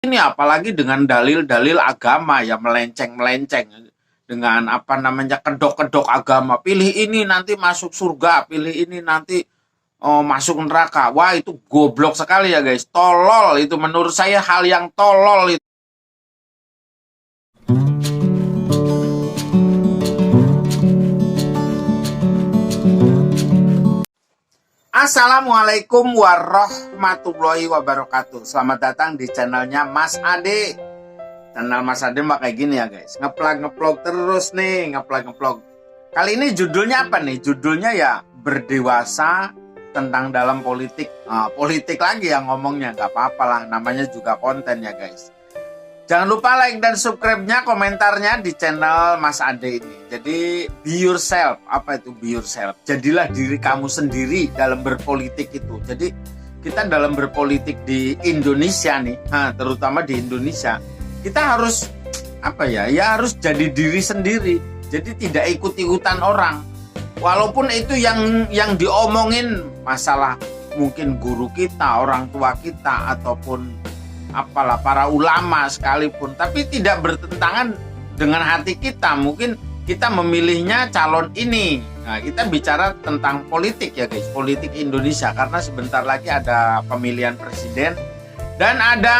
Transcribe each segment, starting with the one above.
Ini apalagi dengan dalil-dalil agama ya melenceng-melenceng dengan apa namanya kedok-kedok agama. Pilih ini nanti masuk surga, pilih ini nanti masuk neraka. Wah, itu goblok sekali ya guys. Tolol itu menurut saya hal yang tolol itu. Assalamualaikum warahmatullahi wabarakatuh. Selamat datang di channelnya Mas Ade. Channel Mas Ade mah kayak gini ya guys. Ngeplak-ngeplok terus nih, ngeplak-ngeplok. Kali ini judulnya apa nih? Judulnya ya berdewasa tentang dalam politik. Politik lagi yang ngomongnya, nggak apa-apa lah. Namanya juga konten ya guys. Jangan lupa like dan subscribe-nya, komentarnya di channel Mas Ade ini. Jadi be yourself. Apa itu be yourself? Jadilah diri kamu sendiri dalam berpolitik itu. Jadi kita dalam berpolitik di Indonesia nih, terutama di Indonesia, kita harus apa ya? Ya harus jadi diri sendiri. Jadi tidak ikut-ikutan orang. Walaupun itu yang diomongin masalah mungkin guru kita, orang tua kita ataupun apalah para ulama sekalipun, tapi tidak bertentangan dengan hati kita. Mungkin kita memilihnya calon ini. Nah, kita bicara tentang politik ya guys, politik Indonesia, karena sebentar lagi ada pemilihan presiden dan ada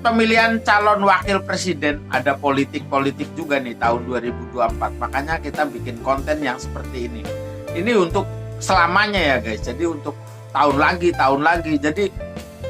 pemilihan calon wakil presiden, ada politik-politik juga nih tahun 2024. Makanya kita bikin konten yang seperti ini. Ini untuk selamanya ya guys. Jadi untuk tahun lagi. Jadi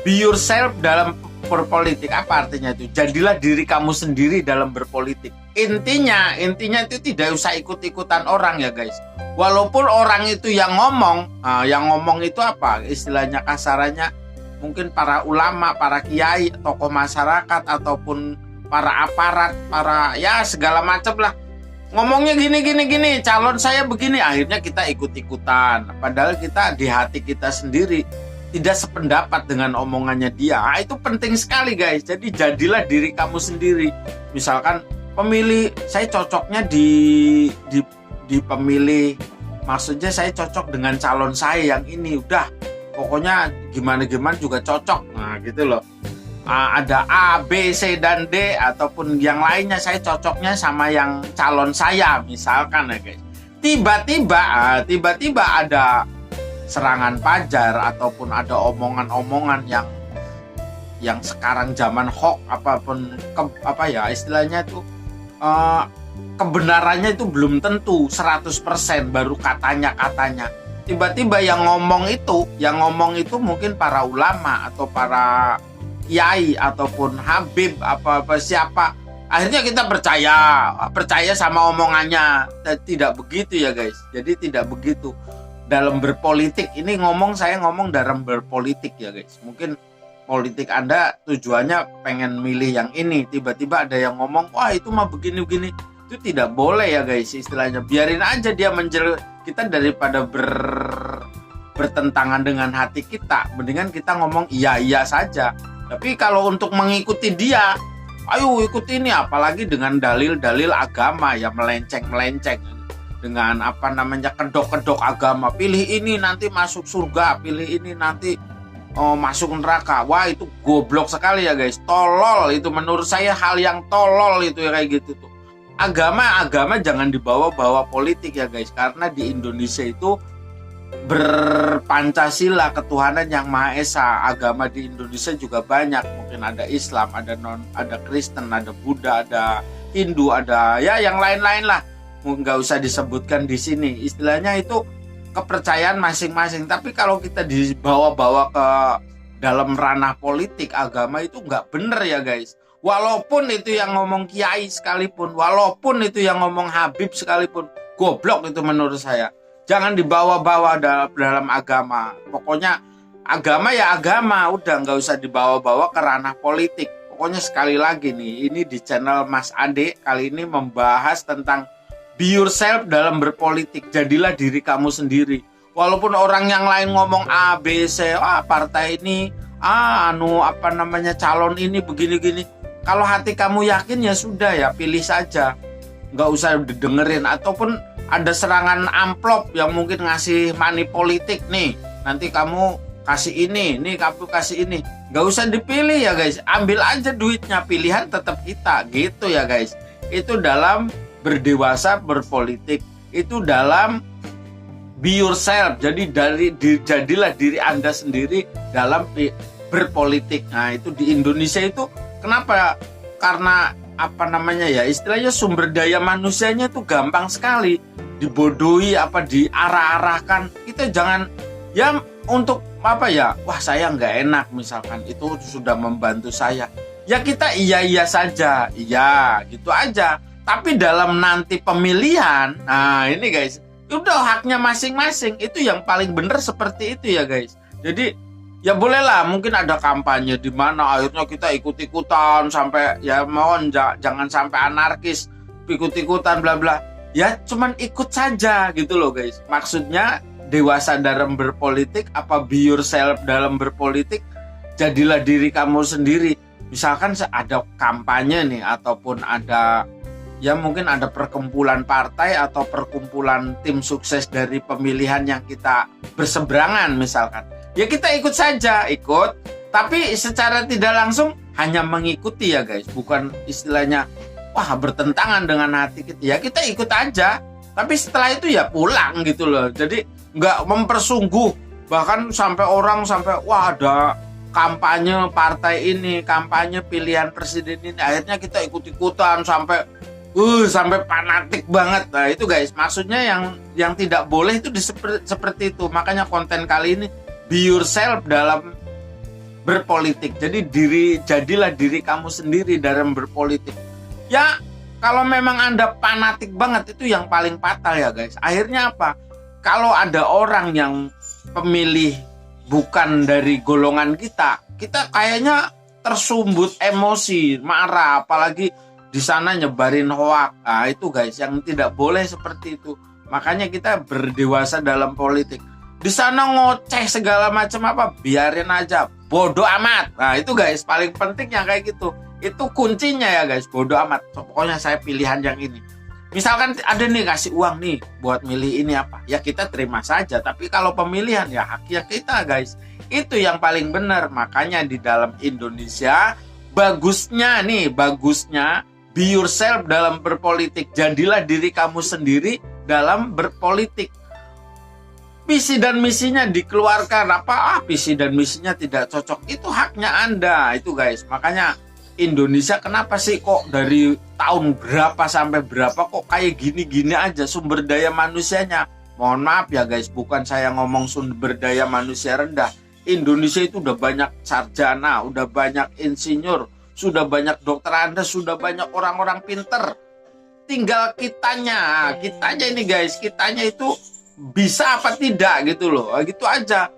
be yourself dalam berpolitik. Apa artinya itu? Jadilah diri kamu sendiri dalam berpolitik. Intinya itu tidak usah ikut-ikutan orang ya guys. Walaupun orang itu yang ngomong itu apa? Istilahnya kasarannya mungkin para ulama, para kiai, tokoh masyarakat ataupun para aparat, para ya segala macam lah. Ngomongnya gini, calon saya begini, akhirnya kita ikut-ikutan. Padahal kita di hati kita sendiri tidak sependapat dengan omongannya dia. Itu penting sekali guys. Jadi jadilah diri kamu sendiri. Misalkan pemilih, saya cocoknya di pemilih, maksudnya saya cocok dengan calon saya yang ini. Udah, pokoknya gimana juga cocok. Nah gitu loh. Ada A, B, C, dan D ataupun yang lainnya, saya cocoknya sama yang calon saya misalkan ya guys. Tiba-tiba ada serangan pajar ataupun ada omongan-omongan yang sekarang zaman hoax apapun istilahnya itu kebenarannya itu belum tentu 100%, baru katanya. Tiba-tiba yang ngomong itu mungkin para ulama atau para kiai ataupun habib apa siapa. Akhirnya kita percaya sama omongannya. Tidak begitu ya guys. Jadi tidak begitu. Dalam berpolitik ini saya ngomong dalam berpolitik ya guys. Mungkin politik Anda tujuannya pengen milih yang ini, tiba-tiba ada yang ngomong wah itu mah begini, itu tidak boleh ya guys. Istilahnya biarin aja dia kita daripada bertentangan dengan hati kita, mendingan kita ngomong iya saja. Tapi kalau untuk mengikuti dia, ayo ikuti ini, apalagi dengan dalil-dalil agama ya melenceng dengan apa namanya kedok-kedok agama. Pilih ini nanti masuk surga, pilih ini nanti masuk neraka. Wah, itu goblok sekali ya guys. Tolol itu menurut saya hal yang tolol itu ya kayak gitu tuh. Agama jangan dibawa-bawa politik ya guys, karena di Indonesia itu berpancasila, ketuhanan yang Maha Esa. Agama di Indonesia juga banyak, mungkin ada Islam, ada Kristen, ada Buddha, ada Hindu, ada ya yang lain-lain lah. Nggak usah disebutkan di sini. Istilahnya itu kepercayaan masing-masing. Tapi kalau kita dibawa-bawa ke dalam ranah politik, agama itu nggak bener ya guys. Walaupun itu yang ngomong kiai sekalipun, walaupun itu yang ngomong habib sekalipun, goblok itu menurut saya. Jangan dibawa-bawa dalam agama. Pokoknya agama ya agama, udah nggak usah dibawa-bawa ke ranah politik. Pokoknya sekali lagi nih, ini di channel Mas Ade kali ini membahas tentang be yourself dalam berpolitik. Jadilah diri kamu sendiri. Walaupun orang yang lain ngomong A, B, C, partai ini, calon ini begini. Kalau hati kamu yakin ya sudah ya, pilih saja. Nggak usah didengerin. Ataupun ada serangan amplop yang mungkin ngasih money politik nih. Nanti kamu kasih ini, nih kamu kasih ini. Nggak usah dipilih ya guys, ambil aja duitnya, pilihan tetap kita, gitu ya guys. Itu dalam berdewasa berpolitik, itu dalam be yourself. Jadi jadilah diri Anda sendiri dalam berpolitik. Nah itu di Indonesia itu kenapa? Karena apa namanya ya, istilahnya sumber daya manusianya tuh gampang sekali dibodohi, apa diarah-arahkan. Kita jangan ya untuk apa ya, wah saya nggak enak misalkan, itu sudah membantu saya, ya kita iya saja, iya gitu aja. Tapi dalam nanti pemilihan, nah ini guys, udah haknya masing-masing, itu yang paling benar seperti itu ya guys. Jadi ya bolehlah mungkin ada kampanye di mana akhirnya kita ikut-ikutan sampai ya mohon jangan sampai anarkis, ikut-ikutan bla bla. Ya cuman ikut saja gitu loh guys. Maksudnya dewasa dalam berpolitik, apa be yourself dalam berpolitik, jadilah diri kamu sendiri. Misalkan ada kampanye nih, ataupun ada ya mungkin ada perkumpulan partai atau perkumpulan tim sukses dari pemilihan yang kita berseberangan misalkan. Ya kita ikut saja, ikut. Tapi secara tidak langsung hanya mengikuti ya guys. Bukan istilahnya, wah bertentangan dengan hati kita. Ya kita ikut aja. Tapi setelah itu ya pulang gitu loh. Jadi nggak mempersungguh. Bahkan sampai orang sampai, wah ada kampanye partai ini, kampanye pilihan presiden ini. Akhirnya kita ikut-ikutan sampai fanatik banget. Nah itu guys, maksudnya yang tidak boleh itu seperti itu. Makanya konten kali ini be yourself dalam berpolitik. Jadi jadilah diri kamu sendiri dalam berpolitik. Ya kalau memang Anda fanatik banget, itu yang paling fatal ya guys. Akhirnya apa? Kalau ada orang yang pemilih bukan dari golongan kita kayaknya tersumbut emosi, marah, apalagi di sana nyebarin hoak. Nah itu guys, yang tidak boleh seperti itu. Makanya kita berdewasa dalam politik. Di sana ngoceh segala macam apa, biarin aja, bodoh amat. Nah itu guys, paling penting yang kayak gitu. Itu kuncinya ya guys, bodoh amat. Pokoknya saya pilihan yang ini. Misalkan ada nih kasih uang nih buat milih ini apa, ya kita terima saja. Tapi kalau pemilihan ya haknya kita guys. Itu yang paling benar. Makanya di dalam Indonesia bagusnya be yourself dalam berpolitik. Jadilah diri kamu sendiri dalam berpolitik. Visi dan misinya dikeluarkan, visi dan misinya tidak cocok, itu haknya Anda itu guys. Makanya Indonesia kenapa sih kok dari tahun berapa sampai berapa kok kayak gini-gini aja sumber daya manusianya. Mohon maaf ya guys, bukan saya ngomong sumber daya manusia rendah. Indonesia itu udah banyak sarjana, udah banyak insinyur, sudah banyak dokter, Anda sudah banyak orang-orang pinter. Tinggal kitanya ini guys, kitanya itu bisa apa tidak gitu loh, gitu aja.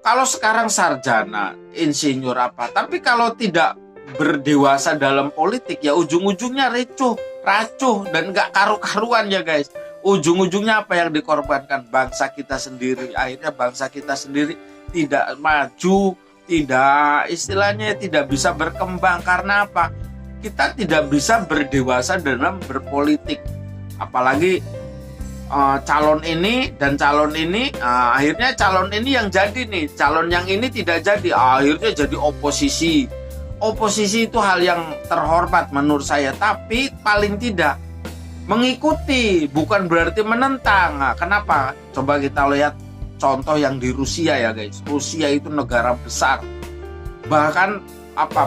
Kalau sekarang sarjana, insinyur apa, tapi kalau tidak berdewasa dalam politik ya ujung-ujungnya racuh dan gak karu-karuan ya guys. Ujung-ujungnya apa yang dikorbankan? Bangsa kita sendiri. Akhirnya bangsa kita sendiri tidak maju, tidak istilahnya tidak bisa berkembang. Karena apa? Kita tidak bisa berdewasa dalam berpolitik. Apalagi calon ini dan calon ini, akhirnya calon ini yang jadi nih, calon yang ini tidak jadi, akhirnya jadi oposisi. Oposisi itu hal yang terhormat menurut saya, tapi paling tidak mengikuti, bukan berarti menentang. Nah, kenapa? Coba kita lihat contoh yang di Rusia ya guys. Rusia itu negara besar, bahkan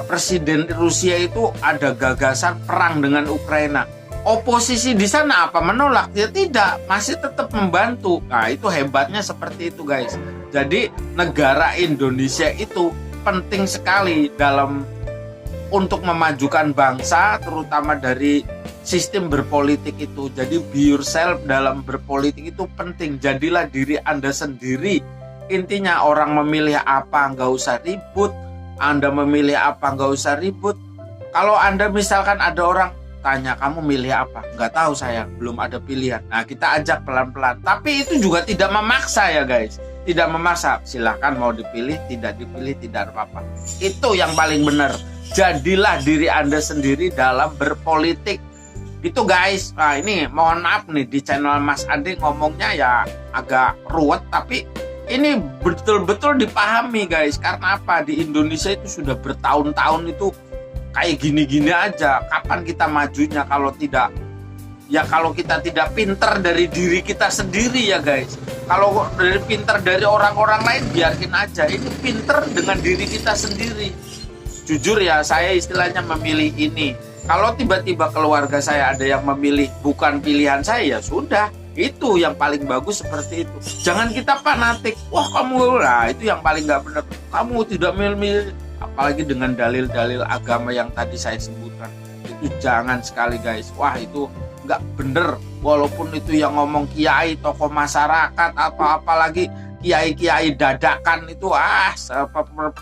presiden Rusia itu ada gagasan perang dengan Ukraina. Oposisi di sana apa menolak? Ya tidak, masih tetap membantu. Nah itu hebatnya seperti itu guys. Jadi negara Indonesia itu penting sekali untuk memajukan bangsa, terutama dari sistem berpolitik itu. Jadi be yourself dalam berpolitik itu penting. Jadilah diri Anda sendiri. Intinya orang memilih apa nggak usah ribut, Anda memilih apa nggak usah ribut. Kalau Anda misalkan ada orang tanya kamu milih apa, nggak tahu saya, belum ada pilihan. Nah kita ajak pelan-pelan, tapi itu juga tidak memaksa ya guys, tidak memaksa. Silahkan mau dipilih, tidak dipilih tidak apa-apa. Itu yang paling benar. Jadilah diri Anda sendiri dalam berpolitik. Itu guys. Nah ini mohon maaf nih, di channel Mas Ade ngomongnya ya agak ruwet, tapi ini betul-betul dipahami guys. Karena apa? Di Indonesia itu sudah bertahun-tahun itu kayak gini-gini aja. Kapan kita majunya kalau tidak, ya kalau kita tidak pinter dari diri kita sendiri ya guys. Kalau dari pinter dari orang-orang lain biarkin aja. Ini pinter dengan diri kita sendiri. Jujur ya, saya istilahnya memilih ini. Kalau tiba-tiba keluarga saya ada yang memilih bukan pilihan saya, ya sudah. Itu yang paling bagus seperti itu. Jangan kita fanatik. Wah kamu, lah itu yang paling nggak benar. Kamu tidak milih, apalagi dengan dalil-dalil agama yang tadi saya sebutkan. Itu jangan sekali guys. Wah itu nggak bener. Walaupun itu yang ngomong kiai, tokoh masyarakat, atau apalagi kiai-kiai dadakan itu,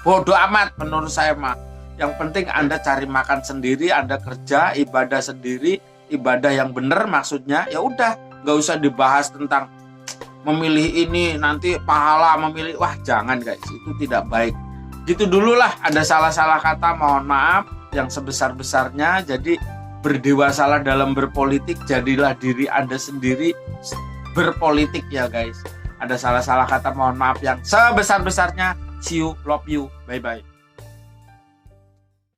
bodoh amat menurut saya mah. Yang penting Anda cari makan sendiri, Anda kerja, ibadah sendiri, ibadah yang benar maksudnya. Ya udah, nggak usah dibahas tentang memilih ini nanti pahala, memilih, wah jangan guys, itu tidak baik. Gitu dulu lah, ada salah-salah kata mohon maaf yang sebesar-besarnya. Jadi berdewasalah dalam berpolitik, jadilah diri Anda sendiri berpolitik ya guys. Ada salah-salah kata mohon maaf yang sebesar-besarnya. See you, love you, bye bye.